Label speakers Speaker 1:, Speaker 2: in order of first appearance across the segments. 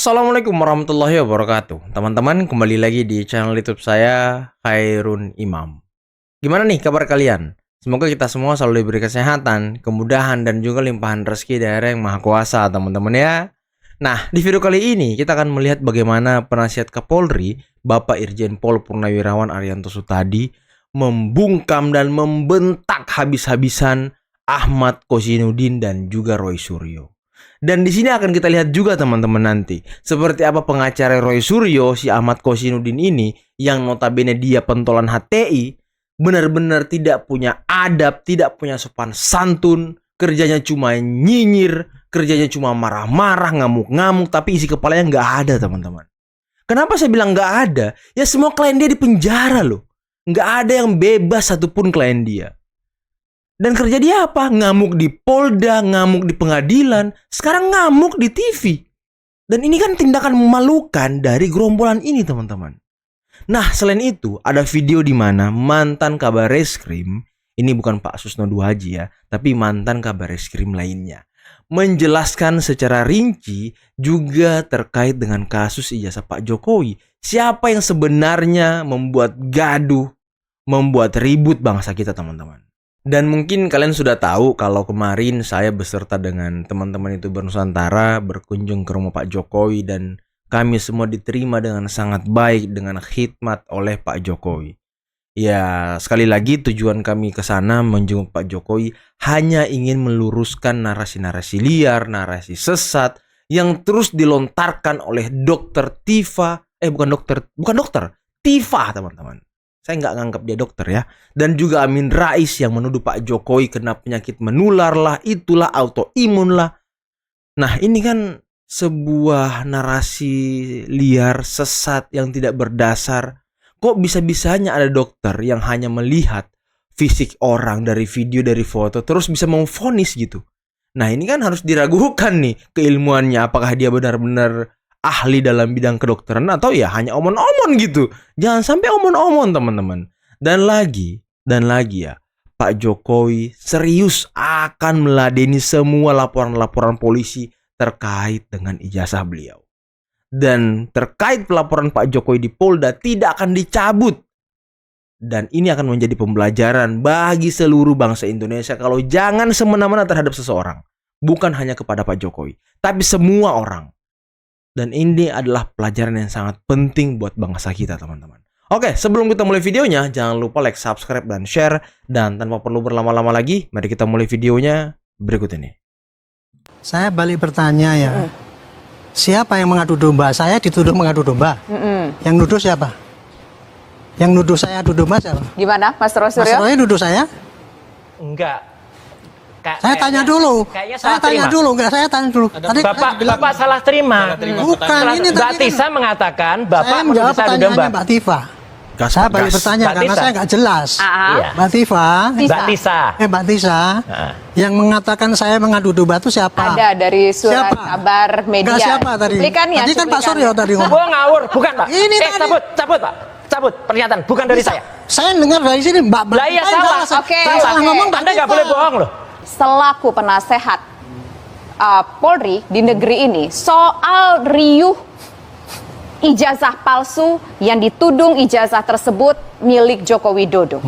Speaker 1: Assalamualaikum warahmatullahi wabarakatuh. Teman-teman, kembali lagi di channel YouTube saya, Khairun Imam. Gimana nih kabar kalian? Semoga kita semua selalu diberi kesehatan, kemudahan, dan juga limpahan rezeki dari Yang Maha Kuasa, teman-teman ya. Nah, di video kali ini kita akan melihat bagaimana penasihat Kapolri, Bapak Irjen Pol Purnawirawan Arianto Sutadi, membungkam dan membentak habis-habisan Ahmad Kozinudin dan juga Roy Suryo. Dan di sini akan kita lihat juga teman-teman nanti seperti apa pengacara Roy Suryo, si Ahmad Kozinudin ini yang notabene dia pentolan HTI, benar-benar tidak punya adab, tidak punya sopan santun, kerjanya cuma nyinyir, kerjanya cuma marah-marah, ngamuk-ngamuk, tapi isi kepalanya nggak ada teman-teman. Kenapa saya bilang nggak ada? Ya semua klien dia di penjara loh, nggak ada yang bebas satupun klien dia. Dan kerja dia apa? Ngamuk di Polda, ngamuk di pengadilan, sekarang ngamuk di TV. Dan ini kan tindakan memalukan dari gerombolan ini teman-teman. Nah selain itu ada video di mana mantan Kabareskrim, ini bukan Pak Susno Duhaji ya, tapi mantan Kabareskrim lainnya, menjelaskan secara rinci juga terkait dengan kasus ijazah Pak Jokowi. Siapa yang sebenarnya membuat gaduh, membuat ribut bangsa kita teman-teman. Dan mungkin kalian sudah tahu kalau kemarin saya beserta dengan teman-teman itu Nusantara berkunjung ke rumah Pak Jokowi dan kami semua diterima dengan sangat baik dengan khidmat oleh Pak Jokowi. Ya, sekali lagi tujuan kami ke sana menjenguk Pak Jokowi hanya ingin meluruskan narasi-narasi liar, narasi sesat yang terus dilontarkan oleh Dokter Tifa, bukan dokter, Tifa teman-teman. Saya nggak nganggap dia dokter ya. Dan juga Amin Rais yang menuduh Pak Jokowi kena penyakit menular lah, itulah autoimun lah. Nah ini kan sebuah narasi liar, sesat yang tidak berdasar. Kok bisa-bisanya ada dokter yang hanya melihat fisik orang dari video, dari foto, terus bisa memvonis gitu. Nah ini kan harus diragukan nih keilmuannya. Apakah dia benar-benar ahli dalam bidang kedokteran atau ya hanya omon-omon gitu. Jangan sampai omon-omon teman-teman. Dan lagi ya, Pak Jokowi serius akan meladeni semua laporan-laporan polisi terkait dengan ijazah beliau. Dan terkait pelaporan Pak Jokowi di Polda tidak akan dicabut. Dan ini akan menjadi pembelajaran bagi seluruh bangsa Indonesia kalau jangan semena-mena terhadap seseorang. Bukan hanya kepada Pak Jokowi, tapi semua orang. Dan ini adalah pelajaran yang sangat penting buat bangsa kita teman-teman. Oke, sebelum kita mulai videonya, jangan lupa like, subscribe, dan share. Dan tanpa perlu berlama-lama lagi, mari kita mulai videonya berikut ini.
Speaker 2: Saya balik bertanya ya, siapa yang mengadu domba? Saya dituduh mengadu domba. Yang nuduh siapa? Yang nuduh saya adu domba siapa?
Speaker 3: Gimana, Mas Roy Suryo?
Speaker 2: Mas Roy nuduh saya?
Speaker 4: Enggak.
Speaker 2: Saya tanya dulu. Saya tanya dulu. Tadi
Speaker 4: Bapak salah terima.
Speaker 2: Bukan ini
Speaker 4: Mbak Tisa mengatakan Bapak
Speaker 2: saya menjawab pertanyaannya Mbak Tifa. Saya balik bertanya karena saya nggak jelas.
Speaker 4: Iya.
Speaker 2: Mbak Tifa.
Speaker 4: Mbak Tisa.
Speaker 2: Yang mengatakan saya mengadu domba itu siapa?
Speaker 3: Ada dari surat kabar media.
Speaker 2: Enggak, siapa tadi?
Speaker 3: Cuplikannya,
Speaker 2: Tadi kan Pak Suryo tadi ngomong.
Speaker 4: Oh ngawur, bukan Pak.
Speaker 2: Ini tadi.
Speaker 4: Cabut Pak. Cabut pernyataan, bukan dari saya.
Speaker 2: Saya dengar dari sini Mbak.
Speaker 4: Lah iya salah.
Speaker 3: Oke.
Speaker 2: Salah ngomong Mbak
Speaker 4: Anda nggak
Speaker 2: Tifa.
Speaker 4: boleh bohong loh.
Speaker 3: Selaku penasehat Polri di negeri ini soal riuh ijazah palsu yang ditudung ijazah tersebut milik Joko Widodo.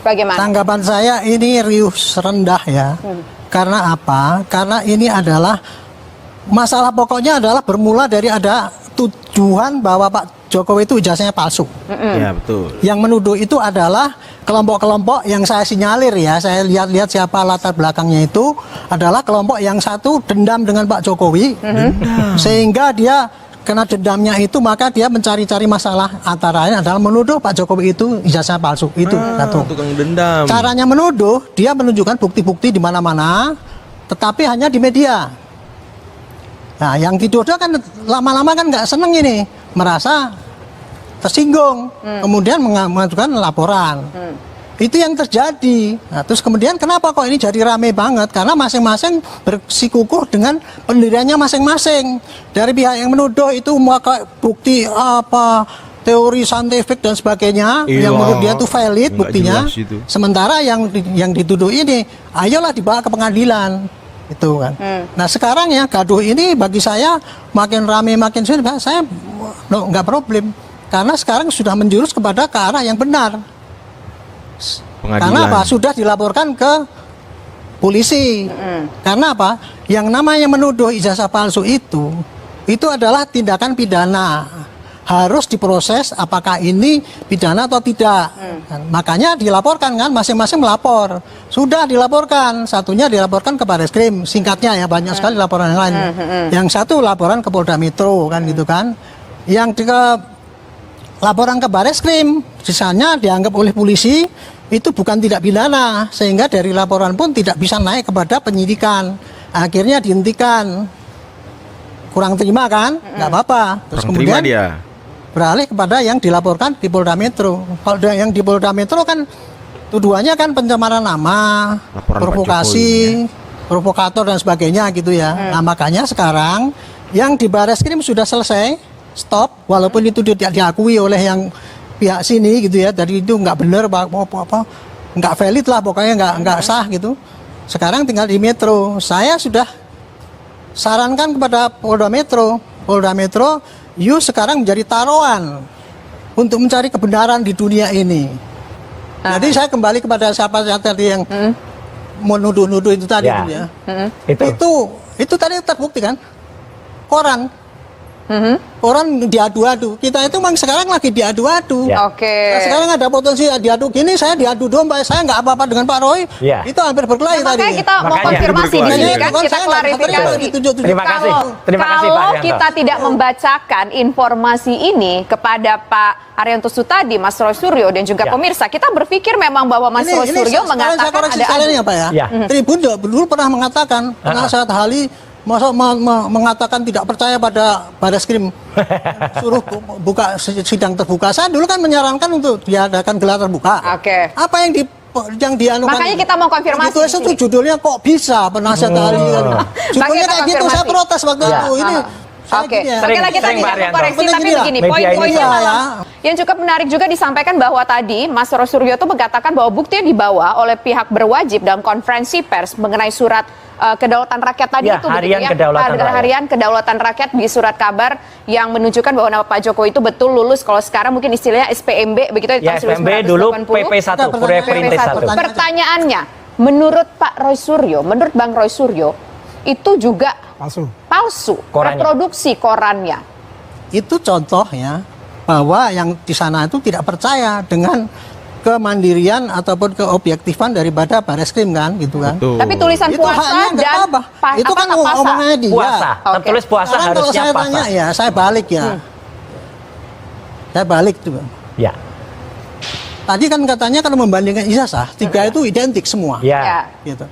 Speaker 3: Bagaimana?
Speaker 2: Tanggapan saya ini riuh rendah ya. Karena apa? Karena ini adalah masalah pokoknya adalah bermula dari ada tujuan bahwa Pak Jokowi itu ijazahnya palsu.
Speaker 1: Ya betul.
Speaker 2: Yang menuduh itu adalah kelompok-kelompok yang saya sinyalir ya. Saya lihat-lihat siapa latar belakangnya itu adalah kelompok yang satu dendam dengan Pak Jokowi. Sehingga dia kena dendamnya itu maka dia mencari-cari masalah, antara lain adalah menuduh Pak Jokowi itu ijazah palsu. Itu satu.
Speaker 1: Tukang dendam.
Speaker 2: Caranya menuduh, dia menunjukkan bukti-bukti di mana-mana, tetapi hanya di media. Nah, yang dituduh kan lama-lama kan nggak seneng ini, merasa tersinggung, kemudian mengajukan laporan. Itu yang terjadi. Nah, terus kemudian kenapa kok ini jadi rame banget? Karena masing-masing bersikukuh dengan pendiriannya masing-masing. Dari pihak yang menuduh itu maka bukti apa teori saintifik dan sebagainya, yang menurut dia itu valid buktinya. Sementara yang dituduh ini, ayolah dibawa ke pengadilan. Itu kan. Nah sekarang ya gaduh ini bagi saya makin rame makin sulit, saya nggak problem karena sekarang sudah menjurus kepada ke arah yang benar. Karena apa? Sudah dilaporkan ke polisi. Karena apa? Yang namanya menuduh ijazah palsu itu adalah tindakan pidana. Harus diproses apakah ini pidana atau tidak. Makanya dilaporkan kan, masing-masing melapor. Sudah dilaporkan, satunya dilaporkan ke Bareskrim, singkatnya ya, banyak sekali laporan yang lain. Yang satu laporan ke Polda Metro kan gitu kan. Yang laporan ke Bareskrim, sisanya dianggap oleh polisi itu bukan tidak pidana, sehingga dari laporan pun tidak bisa naik kepada penyidikan. Akhirnya dihentikan. Kurang terima kan? Nggak apa-apa. Terus
Speaker 1: Kurang
Speaker 2: kemudian
Speaker 1: terima dia.
Speaker 2: beralih kepada yang dilaporkan di Polda Metro. Kalau yang di Polda Metro kan tuduhannya kan pencemaran nama,
Speaker 1: Laporan
Speaker 2: provokasi, provokator dan sebagainya gitu ya. Nah makanya sekarang yang di Bareskrim sudah selesai, stop, walaupun itu tidak diakui oleh yang pihak sini gitu ya. Dari itu nggak benar apa, nggak valid lah, pokoknya nggak sah gitu. Sekarang tinggal di Metro. Saya sudah sarankan kepada Polda Metro, you sekarang menjadi taruhan untuk mencari kebenaran di dunia ini. Jadi saya kembali kepada siapa tadi yang mau nuduh-nuduh itu tadi
Speaker 4: Ya.
Speaker 2: gitu ya. Itu tadi terbukti kan? Koran. Koran diadu-adu. Kita itu memang sekarang lagi diadu-adu.
Speaker 4: Ya.
Speaker 3: Oke.
Speaker 2: Nah, sekarang ada potensi diadu gini, saya diadu domba, saya nggak apa-apa dengan Pak Roy.
Speaker 4: Ya.
Speaker 2: Itu hampir berkelahi
Speaker 3: Nah,
Speaker 2: tadi.
Speaker 3: makanya kita mau
Speaker 4: Makanya.
Speaker 3: konfirmasi di sini
Speaker 1: Makanya
Speaker 3: kan, kita klarifikasi.
Speaker 4: Terima kasih. Terima kasih, Pak
Speaker 3: Kalau
Speaker 4: Arianto.
Speaker 3: kita tidak membacakan informasi ini kepada Pak Arianto Sutadi, Mas Roy Suryo dan juga
Speaker 4: Ya.
Speaker 3: pemirsa, kita berpikir memang bahwa Mas Roy Suryo
Speaker 2: sekarang saya
Speaker 3: mengatakan
Speaker 2: koreksi
Speaker 3: ada
Speaker 2: sekalian ya Pak ya.
Speaker 4: Ya.
Speaker 2: Tribun dulu pernah mengatakan, penasihat ahli masa mengatakan tidak percaya pada Bareskrim suruh buka sidang terbuka. Saya dulu kan menyarankan untuk diadakan gelar terbuka.
Speaker 3: Oke.
Speaker 2: Apa yang dianukan?
Speaker 3: Makanya kita mau konfirmasi
Speaker 2: Itu
Speaker 3: di sini.
Speaker 2: judulnya kok bisa penasihat ahli.
Speaker 3: Makanya
Speaker 2: Judulnya
Speaker 3: kita
Speaker 2: kayak gitu,
Speaker 3: konfirmasi.
Speaker 2: saya protes waktu
Speaker 4: Ya.
Speaker 2: itu. Ini saya
Speaker 3: Oke,
Speaker 2: gini ya.
Speaker 3: oke lah kita
Speaker 4: Sering,
Speaker 3: tidak
Speaker 4: Pak Arianto.
Speaker 3: mengkoreksi,
Speaker 2: Penting
Speaker 3: tapi
Speaker 2: gini lah.
Speaker 3: begini,
Speaker 4: Media
Speaker 3: poin-poinnya
Speaker 2: ini
Speaker 3: malah.
Speaker 2: ya.
Speaker 3: Yang cukup menarik juga disampaikan bahwa tadi Mas Roy Suryo itu mengatakan bahwa bukti yang dibawa oleh pihak berwajib dalam konferensi pers mengenai surat kedaulatan rakyat tadi
Speaker 4: Ya,
Speaker 3: itu
Speaker 4: harian
Speaker 3: begitu
Speaker 4: kedaulatan rakyat.
Speaker 3: harian kedaulatan rakyat di surat kabar yang menunjukkan bahwa nama Pak Jokowi itu betul lulus, kalau sekarang mungkin istilahnya SPMB begitu
Speaker 4: Ya,
Speaker 3: tahun
Speaker 4: SPMB dulu
Speaker 3: 1980.
Speaker 4: PP1, Kuliah Perintis 1.
Speaker 3: Pertanyaannya, menurut Pak Roy Suryo, menurut Bang Roy Suryo, itu juga palsu
Speaker 4: Korannya.
Speaker 3: reproduksi korannya.
Speaker 2: Itu contohnya bahwa yang di sana itu tidak percaya dengan kemandirian ataupun keobjektifan daripada Bareskrim kan gitu kan.
Speaker 1: Tuh.
Speaker 3: Tapi tulisan
Speaker 2: Itu
Speaker 3: puasa
Speaker 2: haknya nggak
Speaker 3: dan
Speaker 2: apa-apa. Itu kan
Speaker 3: apa,
Speaker 2: omongannya dia.
Speaker 4: Puasa.
Speaker 3: Oke.
Speaker 4: Tertulis puasa
Speaker 2: Sekarang kalau
Speaker 4: harusnya
Speaker 2: saya
Speaker 4: puasa.
Speaker 2: tanya ya, saya balik ya. Saya balik tuh.
Speaker 4: Ya.
Speaker 2: Tadi kan katanya kalau membandingkan ijazah, tiga itu identik semua.
Speaker 4: Ya.
Speaker 2: Gitu.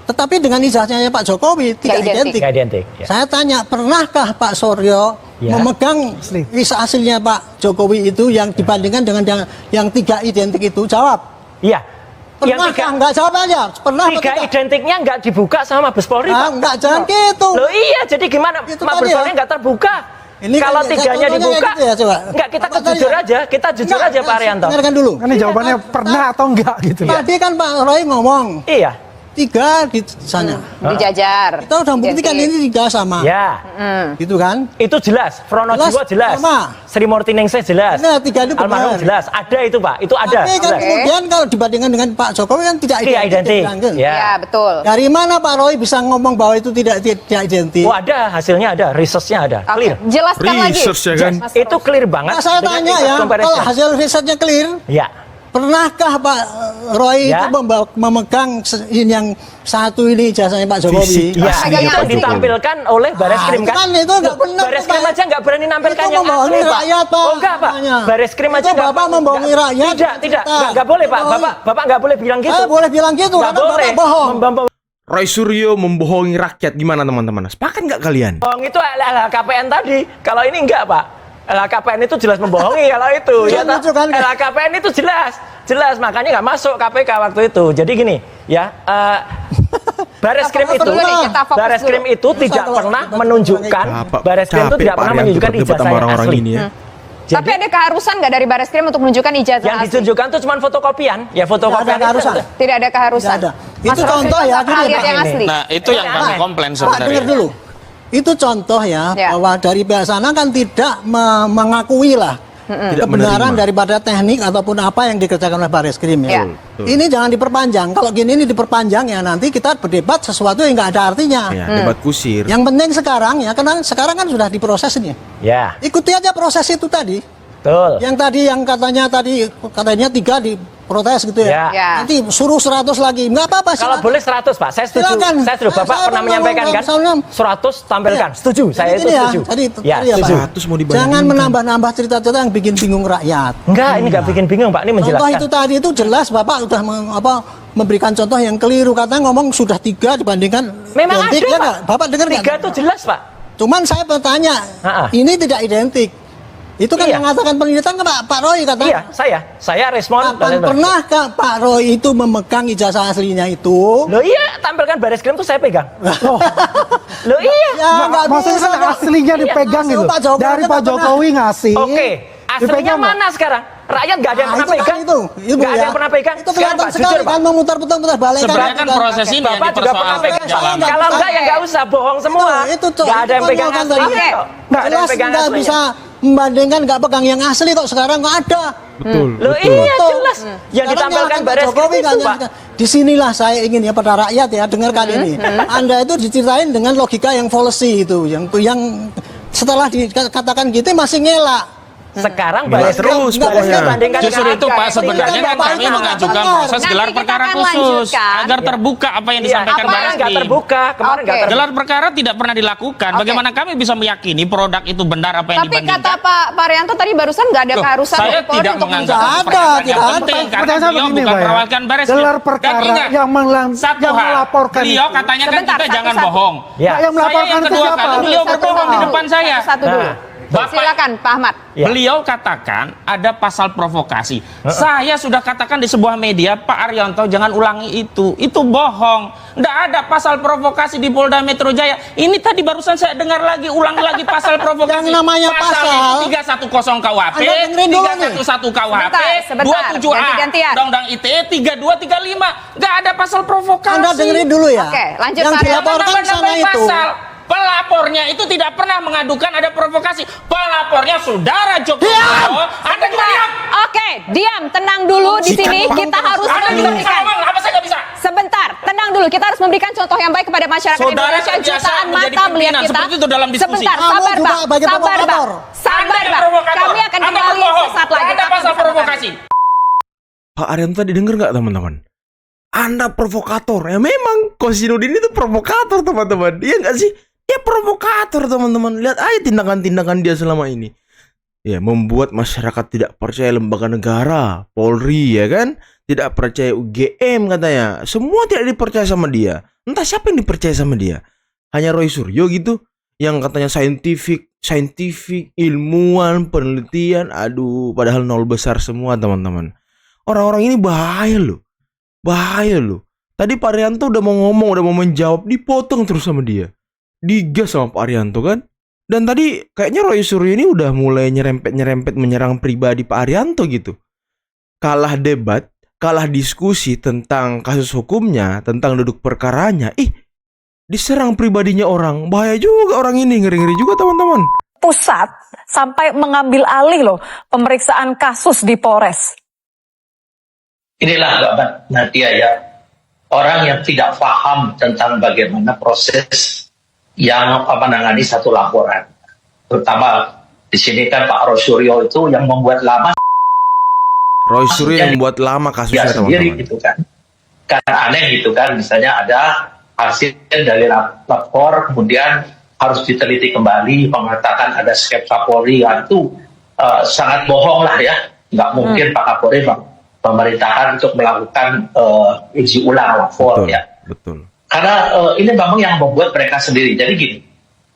Speaker 2: Tetapi dengan ijazahnya Pak Jokowi tidak identik.
Speaker 4: Nggak identik. Ya.
Speaker 2: Saya tanya, pernahkah Pak Suryo
Speaker 4: Ya.
Speaker 2: memegang visa aslinya Pak Jokowi itu yang dibandingkan dengan yang tiga identik itu? Jawab.
Speaker 4: Iya. Yang
Speaker 2: Pernah
Speaker 4: tiga,
Speaker 2: enggak? Jawab aja. Pernah apa
Speaker 4: tiga
Speaker 2: tidak?
Speaker 4: identiknya nggak dibuka sama Mabes Polri,
Speaker 2: Ah,
Speaker 4: Pak.
Speaker 2: enggak, jangan gitu.
Speaker 4: Loh iya, jadi gimana?
Speaker 2: Itu
Speaker 4: Mabes
Speaker 2: tadi ya.
Speaker 4: Polri nggak terbuka.
Speaker 2: Ini
Speaker 4: Kalau
Speaker 2: kan,
Speaker 4: tiganya
Speaker 2: contohnya
Speaker 4: dibuka,
Speaker 2: kayak gitu ya, coba.
Speaker 4: nggak kita
Speaker 2: Apa tadi
Speaker 4: jujur
Speaker 2: ya?
Speaker 4: aja, kita jujur aja Pak Arianto.
Speaker 2: Dengarkan dulu.
Speaker 5: Ini jawabannya pernah atau enggak gitu.
Speaker 2: Tadi kan Pak Roy ngomong
Speaker 4: Iya.
Speaker 2: tiga di sana.
Speaker 3: Dijajar.
Speaker 2: Kita udah buktikan
Speaker 3: Identik.
Speaker 2: ini tiga sama.
Speaker 4: Ya.
Speaker 2: Gitu kan?
Speaker 4: Itu jelas, Fronojiwo jelas,
Speaker 2: sama.
Speaker 4: Sri Mortiningsih jelas,
Speaker 2: Nah, tiga itu benar.
Speaker 4: almarhum jelas, ada itu Pak, itu ada.
Speaker 2: Tapi kan
Speaker 4: jelas.
Speaker 2: kemudian kalau dibandingkan dengan Pak Jokowi kan tidak
Speaker 4: Iya, identik.
Speaker 2: Kan?
Speaker 4: Ya.
Speaker 3: Ya, betul.
Speaker 2: Dari mana Pak Roy bisa ngomong bahwa itu tidak identik?
Speaker 4: Oh ada, hasilnya ada, researchnya ada,
Speaker 3: Oke,
Speaker 4: clear.
Speaker 3: jelaskan lagi.
Speaker 1: Research ya kan?
Speaker 3: Mas
Speaker 4: Itu
Speaker 3: Roy.
Speaker 4: clear banget.
Speaker 2: Nah, saya
Speaker 4: dengan
Speaker 2: tanya
Speaker 4: impact
Speaker 2: ya,
Speaker 4: comparison.
Speaker 2: kalau hasil risetnya clear,
Speaker 4: Ya.
Speaker 2: pernahkah Pak Roy
Speaker 4: Ya.
Speaker 2: itu memegang yang satu ini ijazahnya Pak Jokowi?
Speaker 4: Iya,
Speaker 3: Pegangnya
Speaker 4: itu
Speaker 3: asli.
Speaker 4: ditampilkan oleh Bareskrim
Speaker 2: itu kan itu nggak benar,
Speaker 4: Bareskrim
Speaker 2: Pak.
Speaker 4: aja nggak berani nampilkan
Speaker 2: Itu
Speaker 4: yang
Speaker 2: membohongi
Speaker 4: asli, Pak.
Speaker 2: rakyat, Pak.
Speaker 4: Oh enggak, Pak.
Speaker 2: Namanya.
Speaker 4: Bareskrim aja
Speaker 2: Itu Bapak membohongi rakyat.
Speaker 4: Tidak,
Speaker 2: Kita.
Speaker 4: nggak boleh, Pak.
Speaker 2: Membohongi.
Speaker 4: Bapak nggak boleh bilang gitu.
Speaker 2: Boleh bilang gitu,
Speaker 4: Nggak
Speaker 2: karena
Speaker 4: boleh.
Speaker 2: Bapak bohong.
Speaker 1: Roy Suryo membohongi rakyat, gimana teman-teman? Sepakat nggak kalian?
Speaker 4: Bohong itu LHKPN tadi. Kalau ini enggak, Pak. LHKPN itu jelas membohongi kalau itu.
Speaker 2: Ya,
Speaker 4: tak?
Speaker 2: lucu kan?
Speaker 4: LHKPN itu jelas, makanya nggak masuk KPK waktu itu. Jadi gini, ya, Bareskrim
Speaker 3: Kita
Speaker 4: itu,
Speaker 3: fokus dulu nih, kita fokus
Speaker 4: Bareskrim
Speaker 3: dulu.
Speaker 4: itu tidak pernah menunjukkan, Bareskrim itu tidak pernah menunjukkan ijazah yang
Speaker 1: orang-orang
Speaker 4: asli.
Speaker 1: ini ya.
Speaker 3: Tapi ada keharusan nggak dari Bareskrim untuk menunjukkan ijazah
Speaker 4: Yang
Speaker 3: asli?
Speaker 4: ditunjukkan itu cuma fotokopian, ya fotokopian.
Speaker 2: Tidak ada keharusan.
Speaker 3: Tidak ada keharusan.
Speaker 2: Tidak ada. Itu
Speaker 3: Mas
Speaker 2: contoh
Speaker 3: Rosuryo
Speaker 2: ya,
Speaker 3: nggak pernah
Speaker 2: gini,
Speaker 3: lihat
Speaker 2: Pak.
Speaker 3: yang asli.
Speaker 1: Nah, itu yang kami komplain
Speaker 2: Pak, dengar
Speaker 1: sebenarnya.
Speaker 2: dulu. Itu contoh ya,
Speaker 3: Ya.
Speaker 2: bahwa dari pihak sana kan tidak mengakui lah
Speaker 1: Tidak
Speaker 2: kebenaran
Speaker 1: menerima.
Speaker 2: daripada teknik ataupun apa yang dikerjakan oleh Barreskrim ya.
Speaker 3: Ya.
Speaker 1: Betul.
Speaker 2: Ini jangan diperpanjang. Kalau gini ini diperpanjang ya nanti kita berdebat sesuatu yang nggak ada artinya.
Speaker 1: Ya, debat kusir.
Speaker 2: Yang penting sekarang ya, karena sekarang kan sudah diproses ini.
Speaker 4: Ya,
Speaker 2: Ikuti aja proses itu tadi.
Speaker 4: betul.
Speaker 2: Yang tadi yang katanya 3 diprotes gitu ya.
Speaker 3: Ya.
Speaker 2: Nanti suruh 100 lagi. Nggak apa-apa sih.
Speaker 4: Kalau boleh 100, Pak. Saya setuju.
Speaker 2: Silakan.
Speaker 4: Saya setuju. Bapak
Speaker 2: Saya
Speaker 4: pernah
Speaker 2: mau
Speaker 4: menyampaikan kan?
Speaker 2: ngomong,
Speaker 4: 100 tampilkan.
Speaker 2: Iya.
Speaker 4: Setuju. Saya
Speaker 2: Jadi
Speaker 4: itu
Speaker 2: gini ya,
Speaker 4: setuju.
Speaker 2: tadi
Speaker 4: Ya,
Speaker 2: ya, Pak.
Speaker 4: setuju.
Speaker 1: 100 mau dibandingkan.
Speaker 2: Jangan menambah-nambah cerita-cerita yang bikin bingung rakyat.
Speaker 4: Enggak, ini enggak bikin bingung, Pak. Ini
Speaker 2: Contoh
Speaker 4: menjelaskan.
Speaker 2: itu tadi itu jelas Bapak sudah memberikan contoh yang keliru. Katanya ngomong sudah 3 dibandingkan
Speaker 4: Memang
Speaker 2: identik,
Speaker 4: ada,
Speaker 2: ya
Speaker 4: Pak.
Speaker 2: nggak? Bapak dengar nggak?
Speaker 4: 3 itu jelas, Pak.
Speaker 2: Cuman saya bertanya,
Speaker 4: Ha-ha.
Speaker 2: ini tidak identik. Itu kan
Speaker 4: Iya.
Speaker 2: mengatakan penelitian kan Pak Roy katanya.
Speaker 4: Iya, saya respon.
Speaker 2: Kapan pernahkah Pak Roy itu memegang ijazah aslinya itu?
Speaker 4: Loh iya, tampilkan Barreskrim tuh saya pegang. Loh iya.
Speaker 2: Ya nggak
Speaker 5: Maksudnya
Speaker 2: bisa
Speaker 5: kan
Speaker 2: dong.
Speaker 5: aslinya dipegang
Speaker 2: Maksud
Speaker 5: gitu.
Speaker 2: Pak Jokowi
Speaker 5: Dari
Speaker 2: kan
Speaker 5: Pak
Speaker 2: nggak
Speaker 5: Jokowi ngasih.
Speaker 4: Oke, aslinya
Speaker 5: dipegang nggak?
Speaker 4: mana sekarang? Rakyat nggak ada yang
Speaker 2: Nah,
Speaker 4: pernah
Speaker 2: itu kan
Speaker 4: pegang.
Speaker 2: itu Bu,
Speaker 4: Nggak ada yang pernah pegang.
Speaker 2: Itu
Speaker 4: Sekarang
Speaker 2: kelihatan
Speaker 4: Pak,
Speaker 2: sekali
Speaker 4: jujur, Pak.
Speaker 2: kan memutar-putar balik
Speaker 1: Sebenarnya kan proses ini yang
Speaker 4: Bapak juga pernah pegang.
Speaker 1: dipersoalkan jalan.
Speaker 2: Nggak
Speaker 4: Kalau
Speaker 2: bisa.
Speaker 4: enggak ya enggak usah bohong semua.
Speaker 2: Itu Cok,
Speaker 4: Nggak ada yang
Speaker 2: itu
Speaker 4: pegang
Speaker 2: kan
Speaker 4: aslinya
Speaker 3: Oke.
Speaker 4: kok. Nggak ada yang
Speaker 2: Jelas
Speaker 4: pegang
Speaker 2: nggak
Speaker 4: aslinya.
Speaker 2: bisa membandingkan nggak pegang yang asli kok sekarang kok ada.
Speaker 1: Betul.
Speaker 4: Loh
Speaker 1: betul.
Speaker 4: iya
Speaker 2: Tuh.
Speaker 4: jelas. Yang
Speaker 2: Sekarang
Speaker 4: ditampilkan
Speaker 2: nyalakan Pak
Speaker 4: Barreskrim
Speaker 2: Jokowi
Speaker 4: itu,
Speaker 2: nggak
Speaker 4: Pak.
Speaker 2: nyalakan. Disinilah saya ingin ya pada rakyat ya dengarkan ini. Anda itu diceritain dengan logika yang fallacy itu, yang setelah dikatakan gitu masih ngelak.
Speaker 4: Sekarang
Speaker 1: Ngelak
Speaker 4: Barreskrim
Speaker 1: terus
Speaker 4: nggak
Speaker 1: pokoknya.
Speaker 4: bisa bandingkan
Speaker 1: Justru
Speaker 4: dengan
Speaker 1: itu
Speaker 4: harga.
Speaker 1: Pak sebenarnya kan
Speaker 2: Bapak
Speaker 1: kami
Speaker 2: itu
Speaker 1: mengajukan
Speaker 2: benar.
Speaker 1: proses
Speaker 3: Nanti
Speaker 1: gelar
Speaker 3: kita
Speaker 1: perkara
Speaker 3: akan
Speaker 1: khusus
Speaker 3: lanjutkan.
Speaker 1: agar terbuka apa yang
Speaker 4: Iya,
Speaker 1: disampaikan
Speaker 3: apa
Speaker 4: kemarin nggak
Speaker 1: Barreskrim.
Speaker 4: terbuka, kemarin nggak
Speaker 3: Oke.
Speaker 4: terbuka.
Speaker 1: Gelar perkara tidak pernah dilakukan.
Speaker 3: Oke.
Speaker 1: Bagaimana kami bisa meyakini produk itu benar apa yang
Speaker 3: Tapi
Speaker 1: dibandingkan?
Speaker 3: kata Pak Rianto tadi barusan nggak ada
Speaker 1: Loh,
Speaker 3: keharusan
Speaker 1: saya
Speaker 3: dari Polri
Speaker 1: tidak
Speaker 3: untuk
Speaker 1: menganggap
Speaker 2: Tidak
Speaker 1: itu
Speaker 2: ada,
Speaker 1: pernyataan yang
Speaker 2: tidak ada.
Speaker 1: penting karena
Speaker 5: Pertanyaan
Speaker 1: beliau
Speaker 5: begini,
Speaker 1: bukan
Speaker 5: Pak, ya.
Speaker 1: perwakilan Barreskrim.
Speaker 5: Gelar
Speaker 1: Dan
Speaker 5: perkara
Speaker 1: ingat,
Speaker 5: yang
Speaker 1: hal,
Speaker 5: melaporkan
Speaker 1: beliau
Speaker 5: itu.
Speaker 1: katanya kan
Speaker 3: Sebentar,
Speaker 1: kita jangan
Speaker 3: satu-satu.
Speaker 1: bohong.
Speaker 4: Ya.
Speaker 5: Nah, yang
Speaker 1: Saya
Speaker 5: melaporkan
Speaker 1: yang
Speaker 5: itu
Speaker 1: kedua
Speaker 5: siapa?
Speaker 1: kali beliau
Speaker 3: Satu-satu
Speaker 1: berbohong di
Speaker 3: dulu.
Speaker 1: depan saya.
Speaker 3: Satu dulu.
Speaker 4: Nah,
Speaker 1: Bapak-
Speaker 3: Silakan Pak Ahmad.
Speaker 4: Ya.
Speaker 1: Beliau katakan ada pasal provokasi. Saya sudah katakan di sebuah media, Pak Arianto jangan ulangi itu. Itu bohong. Tidak ada pasal provokasi di Polda Metro Jaya. Ini tadi barusan saya dengar lagi, ulang lagi pasal provokasi.
Speaker 2: Yang namanya pasal.
Speaker 1: 310 KUHP,
Speaker 2: Anda dengerin dulu nih.
Speaker 1: 311 KUHP,
Speaker 3: Sebentar,
Speaker 1: 27A,
Speaker 3: ganti-gantian.
Speaker 1: Undang-Undang ITE 3235. Nggak ada pasal provokasi.
Speaker 2: Anda dengerin dulu ya.
Speaker 3: Oke, lanjut,
Speaker 2: Yang
Speaker 3: Pak Arianto.
Speaker 2: dilaporkan
Speaker 1: Jangan
Speaker 2: sana
Speaker 1: nambah-nambah
Speaker 2: itu.
Speaker 1: pasal. Pelapornya itu tidak pernah mengadukan ada provokasi. Pelapornya saudara Jokowi. Anda juga diam.
Speaker 3: Oke, diam, tenang dulu di
Speaker 1: Sikat
Speaker 3: sini.
Speaker 1: orang
Speaker 3: Kita
Speaker 1: terus.
Speaker 3: harus
Speaker 1: Anda juga bisa
Speaker 3: memberikan.
Speaker 1: ngomong, apa saya nggak bisa?
Speaker 3: Sebentar, tenang dulu. Kita harus memberikan contoh yang baik kepada masyarakat
Speaker 1: Saudara
Speaker 3: Indonesia.
Speaker 1: terbiasa
Speaker 3: Jutaan
Speaker 1: menjadi
Speaker 3: mata melihat
Speaker 1: pimpinan,
Speaker 3: kita.
Speaker 1: seperti itu dalam diskusi.
Speaker 3: Sebentar,
Speaker 2: Kamu
Speaker 3: sabar
Speaker 2: juga
Speaker 3: Bang.
Speaker 2: sebagai
Speaker 3: Sabar Bang.
Speaker 2: provokator.
Speaker 3: Sabar
Speaker 1: Anda yang
Speaker 3: Bang.
Speaker 1: provokator.
Speaker 3: Kami akan
Speaker 1: Anda
Speaker 3: kembali
Speaker 1: berbohong.
Speaker 3: sesaat lagi.
Speaker 1: Ada
Speaker 3: Tetap
Speaker 1: pasal
Speaker 3: bersama
Speaker 1: provokasi. Pak Arianto tadi dengar nggak teman-teman? Anda provokator. Ya memang Kosinudin itu provokator teman-teman. Iya nggak sih? Ya provokator teman-teman. Lihat aja tindakan-tindakan dia selama ini. Ya membuat masyarakat tidak percaya lembaga negara, Polri ya kan? Tidak percaya UGM katanya. Semua tidak dipercaya sama dia. Entah siapa yang dipercaya sama dia. Hanya Roy Suryo gitu yang katanya saintifik, ilmuwan, penelitian. Aduh, padahal nol besar semua teman-teman. Orang-orang ini bahaya loh. Bahaya loh. Tadi Pak Arianto udah mau ngomong, udah mau menjawab, dipotong terus sama dia. Digas sama Pak Arianto kan. Dan tadi kayaknya Roy Suryo ini udah mulai nyerempet-nyerempet menyerang pribadi Pak Arianto gitu. Kalah debat, kalah diskusi tentang kasus hukumnya, tentang duduk perkaranya. Diserang pribadinya orang. Bahaya juga orang ini, ngeri-ngeri juga teman-teman.
Speaker 6: Pusat sampai mengambil alih loh pemeriksaan kasus di Polres.
Speaker 7: Inilah Mbak Nadia ya, orang yang tidak paham tentang bagaimana proses yang menangani satu laporan. Terutama di sini kan Pak Roy Suryo itu yang membuat lama
Speaker 1: Roy Suryo yang membuat lama
Speaker 7: dia
Speaker 1: kasusnya
Speaker 7: sendiri
Speaker 1: teman-teman.
Speaker 7: gitu kan. Karena aneh gitu kan, misalnya ada hasil dari lapor, kemudian harus diteliti kembali, mengatakan ada skepsa Polri, itu sangat bohong lah ya. Nggak mungkin Pak Kapolri memerintahkan untuk melakukan uji ulang lapor
Speaker 1: Betul,
Speaker 7: ya.
Speaker 1: betul.
Speaker 7: Karena ini memang yang membuat mereka sendiri. Jadi gini,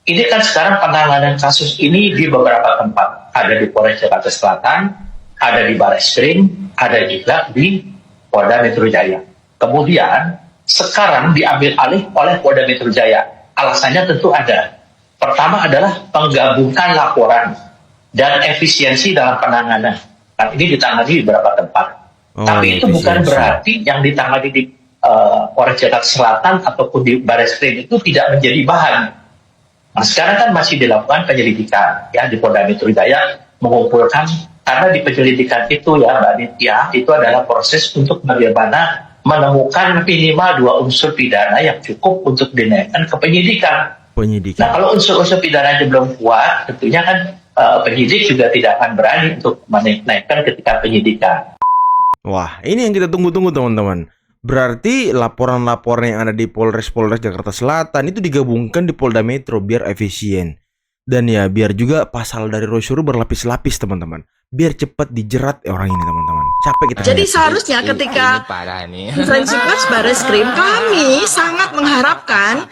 Speaker 7: ini kan sekarang penanganan kasus ini di beberapa tempat. Ada di Polres Jakarta Selatan, ada di Barreskrim, ada juga di Polda Metro Jaya. Kemudian sekarang diambil alih oleh Polda Metro Jaya. Alasannya tentu ada. Pertama adalah menggabungkan laporan dan efisiensi dalam penanganan. Nah, ini ditangani di beberapa tempat.
Speaker 1: Oh,
Speaker 7: Tapi itu bukan
Speaker 1: efisiensi.
Speaker 7: berarti yang ditangani di Polres Jakarta Selatan ataupun di Barreskrim itu tidak menjadi bahan. Nah, sekarang kan masih dilakukan penyelidikan ya di Polda Metro Jaya, mengumpulkan, karena di penyelidikan itu ya Mbak Nitya, itu adalah proses untuk bagaimana menemukan minimal 2 unsur pidana yang cukup untuk dinaikkan ke penyidikan. Nah, kalau unsur-unsur pidananya belum kuat, tentunya kan penyidik juga tidak akan berani untuk menaikkan ketika penyidikan.
Speaker 1: Wah, ini yang kita tunggu-tunggu teman-teman. Berarti laporan-laporan yang ada di Polres Jakarta Selatan itu digabungkan di Polda Metro biar efisien. Dan ya biar juga pasal dari Roy Suryo berlapis-lapis teman-teman. Biar cepat dijerat orang ini teman-teman. Capek kita.
Speaker 8: Jadi seharusnya ketika konferensi pers Barreskrim, kami sangat mengharapkan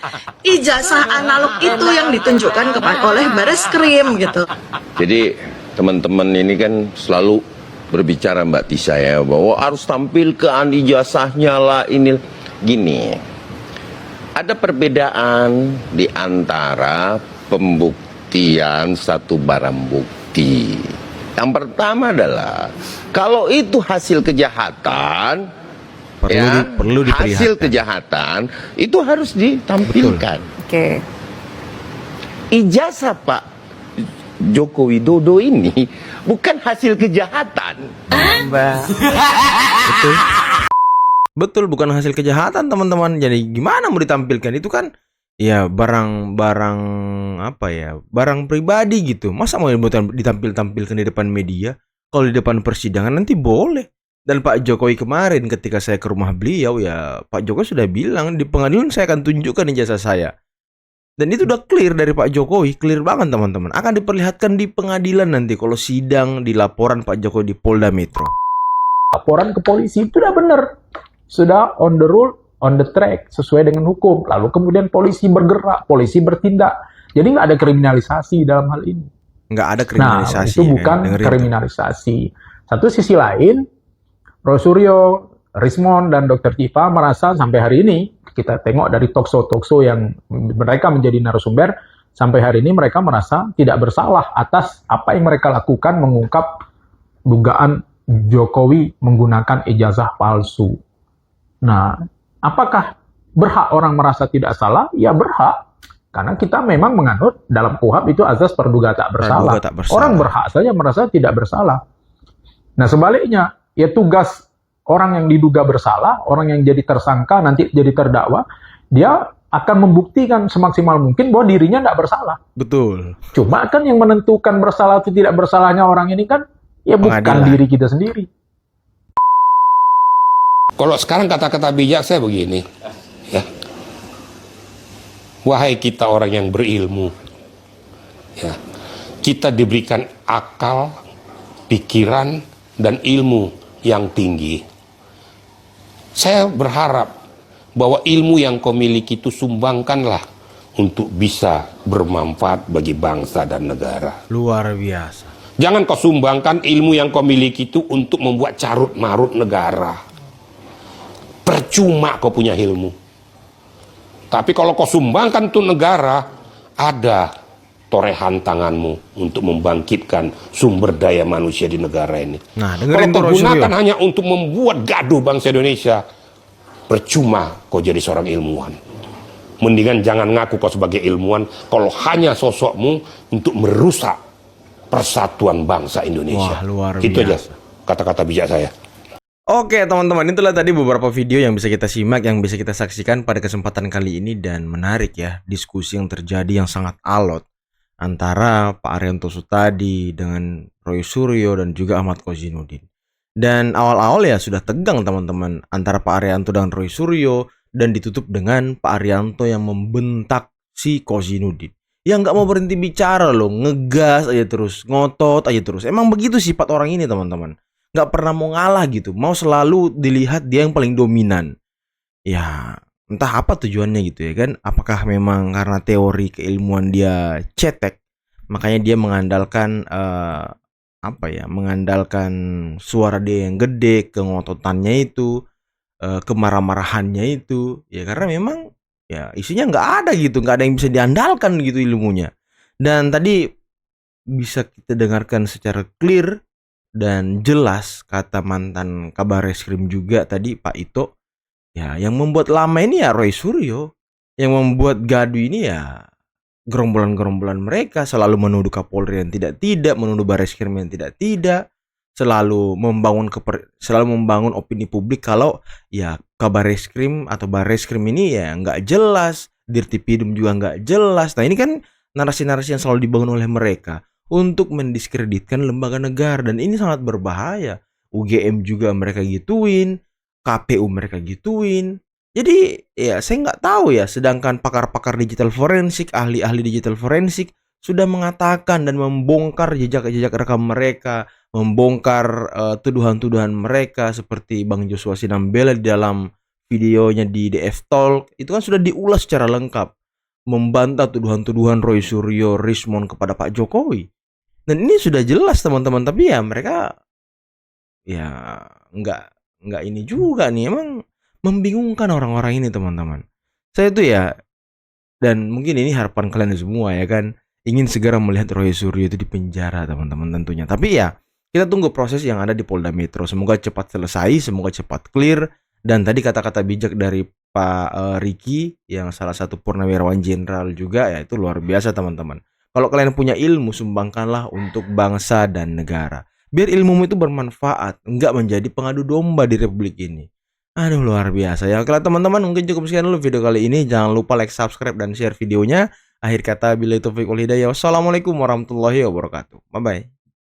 Speaker 8: ijazah analog itu yang ditunjukkan oleh Barreskrim gitu.
Speaker 9: Jadi teman-teman ini kan selalu berbicara Mbak Tisha ya, bahwa harus tampilkan ijazahnya lah ini. Gini, ada perbedaan di antara pembuktian satu barang bukti. Yang pertama adalah kalau itu hasil kejahatan,
Speaker 1: perlu
Speaker 9: hasil kejahatan itu harus ditampilkan.
Speaker 6: Oke.
Speaker 9: Ijazah Pak Joko Widodo ini bukan hasil kejahatan.
Speaker 1: Betul, bukan hasil kejahatan teman-teman. Jadi gimana mau ditampilkan? Itu kan ya barang apa ya? Barang pribadi gitu. Masa mau ditampilkan di depan media? Kalau di depan persidangan nanti boleh. Dan Pak Jokowi kemarin ketika saya ke rumah beliau ya, Pak Jokowi sudah bilang di pengadilan saya akan tunjukkan ijazah saya. Dan itu udah clear dari Pak Jokowi, clear banget teman-teman. Akan diperlihatkan di pengadilan nanti kalau sidang di laporan Pak Jokowi di Polda Metro.
Speaker 5: Laporan ke polisi itu udah bener. Sudah on the rule, on the track, sesuai dengan hukum. Lalu kemudian polisi bergerak, polisi bertindak. Jadi nggak ada kriminalisasi dalam hal ini.
Speaker 1: Nggak ada kriminalisasi.
Speaker 5: Nah, itu bukan kriminalisasi. Satu sisi lain, Roy Suryo, Rismond, dan Dr. Tifa merasa sampai hari ini, kita tengok dari talkshow yang mereka menjadi narasumber, sampai hari ini mereka merasa tidak bersalah atas apa yang mereka lakukan mengungkap dugaan Jokowi menggunakan ijazah palsu. Nah, apakah berhak orang merasa tidak salah? Ya berhak. Karena kita memang menganut dalam KUHP itu azas praduga tak bersalah. Orang berhak saja merasa tidak bersalah. Nah, sebaliknya, ya tugas orang yang diduga bersalah, orang yang jadi tersangka, nanti jadi terdakwa, dia akan membuktikan semaksimal mungkin bahwa dirinya tidak bersalah.
Speaker 1: Betul.
Speaker 5: Cuma kan yang menentukan bersalah atau tidak bersalahnya orang ini kan, ya bukan diri kita sendiri.
Speaker 10: Kalau sekarang kata-kata bijak saya begini, ya. Wahai kita orang yang berilmu, ya, kita diberikan akal, pikiran, dan ilmu yang tinggi. Saya berharap bahwa ilmu yang kau miliki itu sumbangkanlah untuk bisa bermanfaat bagi bangsa dan negara.
Speaker 1: Luar biasa.
Speaker 10: Jangan kau sumbangkan ilmu yang kau miliki itu untuk membuat carut-marut negara. Percuma kau punya ilmu. Tapi kalau kau sumbangkan untuk negara, ada torehan tanganmu untuk membangkitkan sumber daya manusia di negara ini.
Speaker 1: Nah,
Speaker 10: kalau kau gunakan hanya untuk membuat gaduh bangsa Indonesia, percuma kau jadi seorang ilmuwan. Mendingan jangan ngaku kau sebagai ilmuwan kalau hanya sosokmu untuk merusak persatuan bangsa Indonesia.
Speaker 1: Wah, luar
Speaker 10: Itu
Speaker 1: biasa.
Speaker 10: aja kata-kata bijak saya.
Speaker 1: Oke teman-teman, itulah tadi beberapa video yang bisa kita simak, yang bisa kita saksikan pada kesempatan kali ini. Dan menarik ya, diskusi yang terjadi yang sangat alot antara Pak Arianto Sutadi dengan Roy Suryo dan juga Ahmad Kozhinuddin. Dan awal-awal ya sudah tegang teman-teman antara Pak Arianto dan Roy Suryo, dan ditutup dengan Pak Arianto yang membentak si Kozhinuddin yang nggak mau berhenti bicara loh, ngegas aja terus, ngotot aja terus. Emang begitu sifat orang ini teman-teman, nggak pernah mau ngalah gitu, mau selalu dilihat dia yang paling dominan. Ya entah apa tujuannya gitu ya kan. Apakah memang karena teori keilmuan dia cetek, makanya dia mengandalkan mengandalkan suara dia yang gede, kengototannya itu, kemarah-marahannya itu. Ya karena memang ya isinya nggak ada gitu, nggak ada yang bisa diandalkan gitu ilmunya. Dan tadi bisa kita dengarkan secara clear dan jelas kata mantan Kabar Reskrim juga tadi, Pak Ito, Ya, yang membuat lama ini ya Roy Suryo. Yang membuat gaduh ini ya gerombolan-gerombolan mereka selalu menuduh Kapolri yang tidak-tidak, menuduh Bareskrim yang tidak-tidak, selalu membangun opini publik kalau ya Kabareskrim atau Bareskrim ini ya nggak jelas, Dirtipidum juga nggak jelas. Nah ini kan narasi-narasi yang selalu dibangun oleh mereka untuk mendiskreditkan lembaga negara, dan ini sangat berbahaya. UGM juga mereka gituin, KPU mereka gituin. Jadi ya saya nggak tahu ya, sedangkan pakar-pakar digital forensik, ahli-ahli digital forensik sudah mengatakan dan membongkar jejak-jejak rekam mereka, membongkar tuduhan-tuduhan mereka seperti Bang Joshua Sinambela di dalam videonya di DF Talk, itu kan sudah diulas secara lengkap, membantah tuduhan-tuduhan Roy Suryo, Rismon kepada Pak Jokowi. Dan ini sudah jelas teman-teman, tapi ya mereka ya nggak ini juga nih, emang membingungkan orang-orang ini teman-teman. Saya tuh ya, dan mungkin ini harapan kalian semua ya kan, ingin segera melihat Roy Suryo itu di penjara teman-teman tentunya. Tapi ya kita tunggu proses yang ada di Polda Metro, semoga cepat selesai, semoga cepat clear. Dan tadi kata-kata bijak dari Pak Riki yang salah satu purnawirawan jenderal juga, ya itu luar biasa teman-teman. Kalau kalian punya ilmu, sumbangkanlah untuk bangsa dan negara, biar ilmumu itu bermanfaat, enggak menjadi pengadu domba di republik ini. Aduh luar biasa ya. Kalau teman-teman mungkin cukup sekian dulu video kali ini. Jangan lupa like, subscribe, dan share videonya. Akhir kata, billahi taufiq wal hidayah. Wassalamualaikum warahmatullahi wabarakatuh. Bye bye.